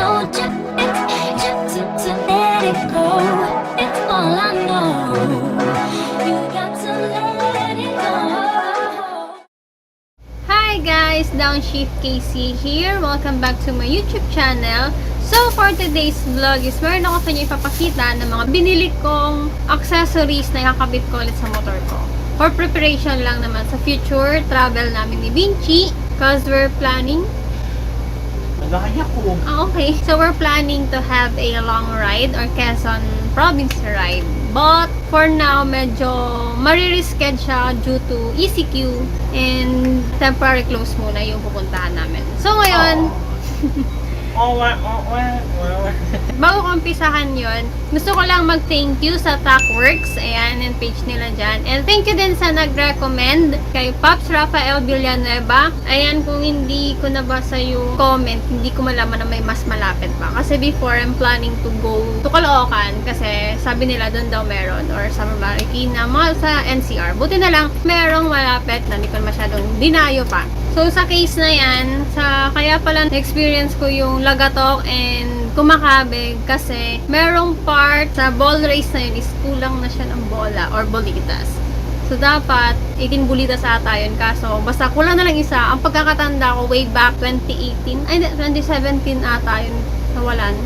told you to let it go. It's all I know. You got to let it go. Hi guys, Downshift KC here. Welcome back to my YouTube channel. So for today's vlog is meron ako sa inyo ipapakita ng mga binili kong accessories na ikakabit ko ulit sa motor ko. For preparation lang naman sa future travel namin ni Vinci because we're planning. Nagahaya ko. Okay. So we're planning to have a long ride or Quezon province ride. But for now, medyo maririsked siya due to ECQ and temporary close muna yung pupuntahan namin. So ngayon, bago ko umpisahan yun, gusto ko lang mag-thank you sa TACWorks. Ayan, yung page nila dyan. And thank you din sa nag-recommend kay Pops Rafael Villanueva. Ayan, kung hindi ko nabasa yung comment, hindi ko malaman na may mas malapit pa. Kasi before, I'm planning to go to Caloocan. Kasi sabi nila doon daw meron. Or sa Marikina, mga sa NCR. Buti na lang, merong malapit na hindi ko masyadong dinayo pa. So, sa case na yan, kaya pala na-experience ko yung lagatok and kumakabig kasi merong part sa ball race na yun is kulang na siya ng bola or bolitas. So, dapat 18 bolitas ata yun. Kaso, basta kulang na lang isa. Ang pagkakatanda ko way back 2018, ay 2017 ata yun nawalan.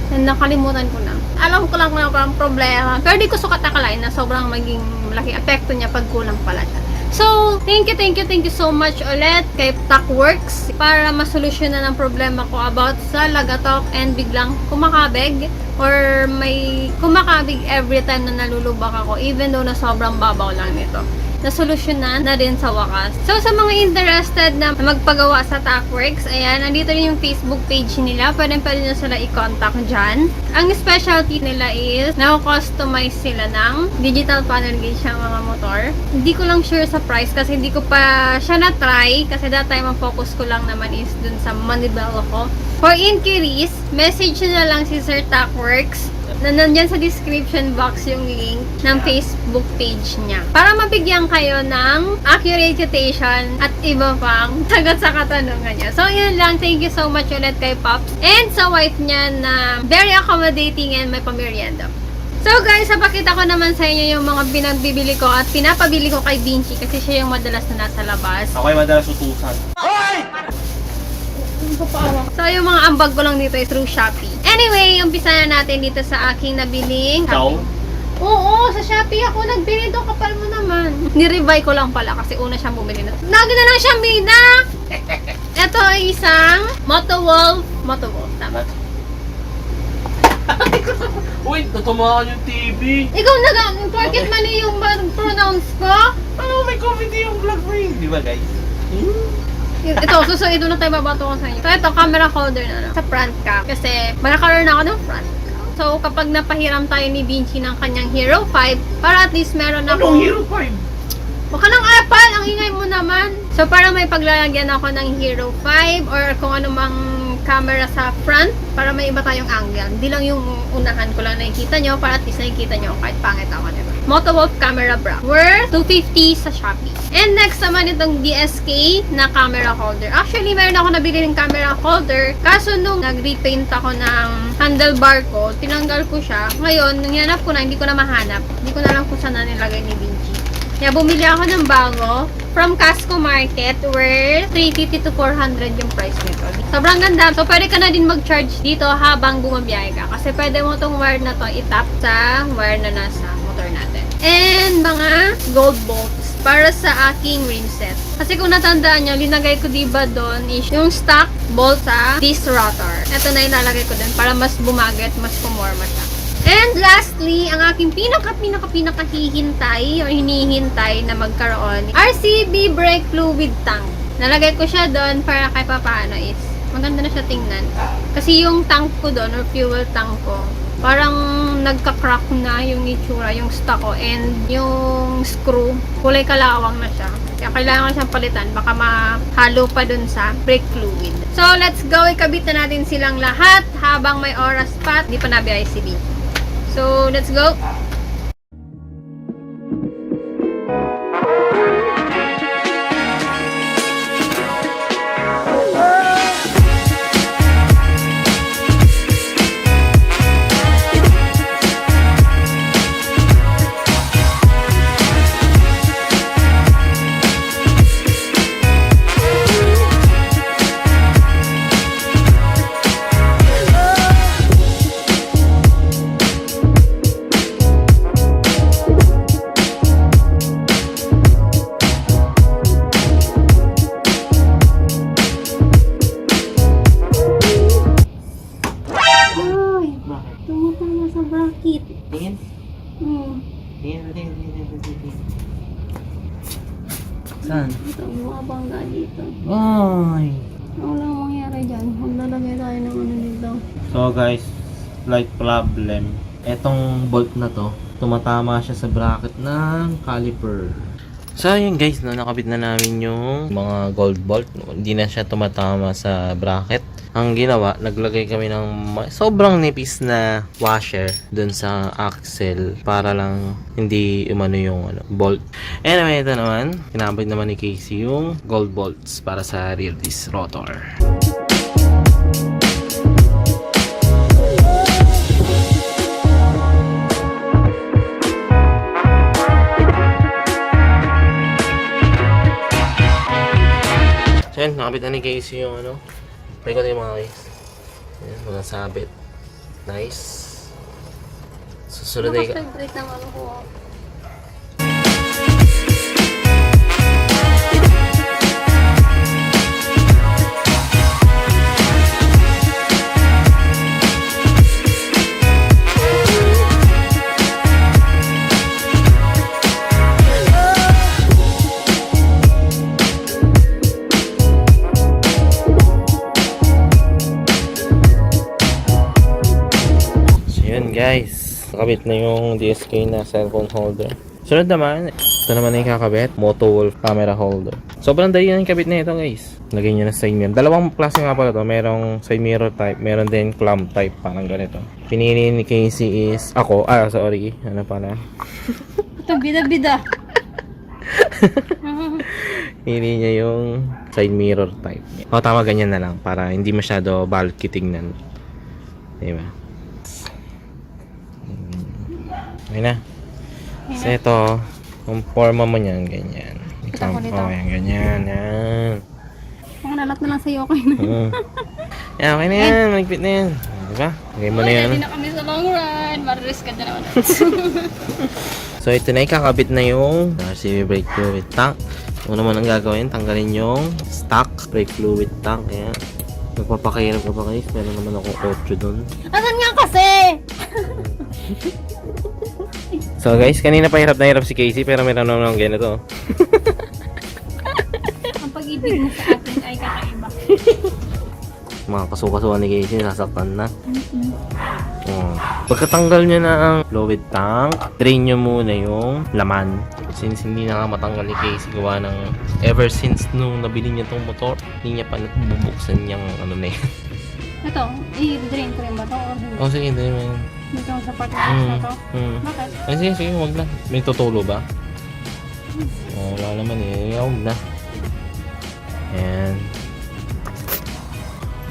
And nakalimutan ko na. Alam ko lang na parang problema. Pero di ko sukat akalain na sobrang maging malaki epekto niya pag kulang pala siya. So, thank you so much ulit kay TACWorks para masolusyonan ang problema ko about sa lagatok and biglang kumakabig or may kumakabig every time na nalulubak ako even though na sobrang babaw lang nito. Nasolusyonan na din sa wakas. So, sa mga interested na magpagawa sa TACWorks, ayan, nandito rin yung Facebook page nila. Pwede nyo sila i-contact dyan. Ang specialty nila is, na-customize sila ng digital panel gauge ng mga motor. Hindi ko lang sure sa price kasi hindi ko pa siya na-try. Kasi that time, ang focus ko lang naman is dun sa manibel ko. For inquiries, message na lang si Sir TACWorks. Nandyan sa description box yung link ng Facebook page niya. Para mabigyan kayo ng accurate quotation at iba pang sagot sa katanungan niya. So, yun lang. Thank you so much ulit kay Pops. And sa wife niya na very accommodating and may pamerienda. So guys, napakita ko naman sa inyo yung mga pinagbibili ko at pinapabili ko kay Vinci kasi siya yung madalas na nasa labas. Ako ay madalas utusan. Hoy! So, yung mga ambag ko lang dito is through Shopee. Anyway, umpisa na natin dito sa aking nabiling. Ikaw? Oo, sa Shopee ako nagbili doon. Kapal mo naman. Ni-rebuy ko lang pala kasi una siyang bumili na. Lagi na lang siyang bida! Ito ay isang Motowolf, tama? Uy, natumakan yung TV. Ikaw porket mali yung pronounce ko? Oh, may comedy yung vlog mo yun. Di ba guys? Ito, susunod na tayo babato ko sa inyo. So, ito, camera holder na lang. Sa front cap. Kasi, magkakaroon ako ng front cap. So, kapag napahiram tayo ni Vinci ng kanyang Hero 5, para at least meron ako... Anong Hero 5? Baka ng Apple, ang ingay mo naman. So, para may paglalagyan ako ng Hero 5 or kung ano mang camera sa front para may iba tayong angle. Hindi lang yung unahan ko lang nakikita nyo para at least nakikita nyo kahit pangit ako, diba? Motowolf camera bra. Worth 250 sa Shopee. And next naman itong DSK na camera holder. Actually, meron ako nabili ng camera holder. Kaso nung nag-repaint ako ng handlebar ko, tinanggal ko siya. Ngayon, nung hinanap ko na, hindi ko na mahanap. Hindi ko na lang kung saan na nilagay ni Vinci. Kaya bumili ako ng bago from Casco Market where 350 to 400 yung price nito. Sobrang ganda. So, pwede ka na din mag-charge dito habang bumabiyahe ka. Kasi pwede mo tong wire na to itap sa wire na nasa motor natin. And mga gold bolts para sa aking rim set. Kasi kung natandaan nyo, linagay ko diba doon is yung stock bolt sa disc rotor. Ito na ilalagay ko din para mas bumagay at mas pumorma siya. And lastly, ang aking pinaka-hihintay o hinihintay na magkaroon, RCB brake fluid tank. Nalagay ko siya doon para kahit paano is maganda na siya tingnan. Kasi yung tank ko doon or fuel tank ko, parang nagka-crack na yung itsura, yung stock ko, and yung screw, kulay kalawang na siya. Kaya kailangan ko siyang palitan, baka mahalo pa dun sa brake fluid. So, let's go. Ikabit na natin silang lahat habang may oras pa. Hindi pa nabiyahe si B. So, let's go. Sakit. Tingin. Tingin. Saan? Ito, bumabangga dito. Ay. Walang mangyari dyan. Maglalagay tayo ng ano dito. So guys, light problem. Etong bolt na to, tumatama siya sa bracket ng caliper. So yun guys, nakabit na namin yung mga gold bolt. Hindi na siya tumatama sa bracket. Ang ginawa, naglagay kami ng sobrang nipis na washer dun sa axle para lang hindi umano yung bolt. Anyway, ito naman, kinabit naman ni Casey yung gold bolts para sa rear disc rotor. So yun, nakabit na ni Casey yung Paikot yung mga guys. Ayan, mga sabit. Nice. Susunod ay Nakastraight ng ano ko. guys, nakabit na yung DSK na cellphone holder. Sunod naman, ito naman na yung kakabit, Moto Wolf camera holder. Sobrang dali na yung kabit na ito guys. Lagay nyo na side mirror. Dalawang klase nga pala to. Merong side mirror type, meron din clamp type, parang ganito. Pinili ni Casey is, ano pala? Ito, bida-bida. Pinili niya yung side mirror type. O tama, ganyan na lang para hindi masyado bulky tingnan. Diba? Okay na. So ito, kung forma mo niyan, ganyan. Kita ko dito. Yan, ganyan. Yan. Mga nalat na lang sa'yo, okay na. Yan, okay na yan. Maligpit na yan. Diba? Lagay mo na yan. Ready na kami sa long run. Mariris ka na naman. So ito na, kakabit na yung RCB brake fluid tank. Una mo nang gagawin, tanggalin yung stock brake fluid tank. Ayan. Magpapakahirap ka pa guys. Meron naman akong 8 dun. Asan nga kasi? So guys, kanina pa hirap na hirap si Casey pero meron naman ng ganito. Ang pag-ibig mo sa atin ay kakaiba. Mga kasukasuan ni Casey, nasaktan na. Pagkatanggal nyo na ang fluid tank, drain nyo muna yung laman. Since hindi na matanggal ni Casey gawa ng ever since nung nabili niya tong motor, hindi niya pa bubuksan yung ano na yun. Ito, i-drain ko rin ba ito? Or hindi? Oh sige, drain mo yun. Dito sa part na ito? Bakit? Ay sige, wag na. May tutulo ba? Oh, wala naman eh. Wag na. Ayan.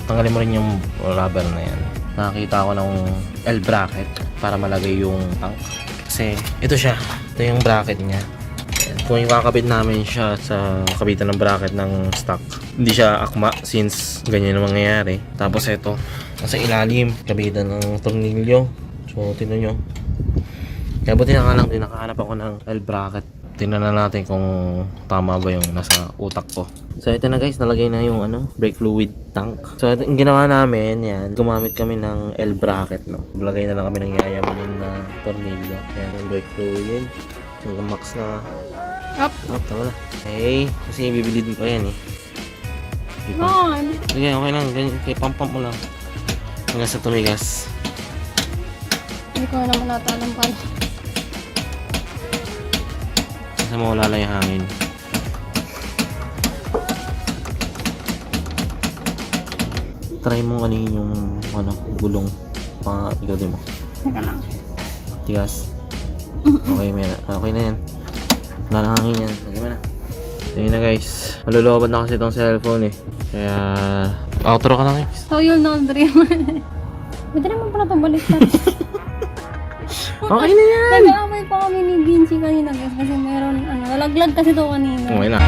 Tanggalin mo rin yung rubber na yan. Nakakita ako ng L bracket para malagay yung tank. Kasi ito siya. Ito yung bracket niya. Ayan. Kung ikakabit namin siya sa kabitan ng bracket ng stock, hindi siya akma since ganyan ang mangyayari. Tapos ito, nasa ilalim, kabitan ng tornilyo. So, tinan nyo. Kaya buti na nga lang din nakahanap ako ng L bracket. Tingnan na natin kung tama ba yung nasa utak ko. So, ito na guys. Nalagay na yung brake fluid tank. So, yung ginawa namin, yan. Gumamit kami ng L bracket, no. Lagay na lang kami ng yayaman na tornilyo. Yan, yung brake fluid. So, max na. Up. Tama na. Okay. Kasi bibili din ko yan, eh. Ron. Sige, okay lang. Okay, pump mo lang. Hanggang sa tumigas. Hindi ko naman natalang pa. Kasi mawala lang yung hangin. Try mo kanin yung gulong pa-ikaw din mo. Teka lang. Tigas. Okay, okay na yan. Wala lang hangin yan. Lagyan mo na. Ayun na guys. Malulobad na kasi itong cellphone eh. Kaya outro ka na guys. So you'll know dream. Pwede naman pala itong baliktad. Okay na yan! Nag-aamay pa kami ni Vinci kanina guys kasi meron nalaglag kasi ito kanina. Okay na.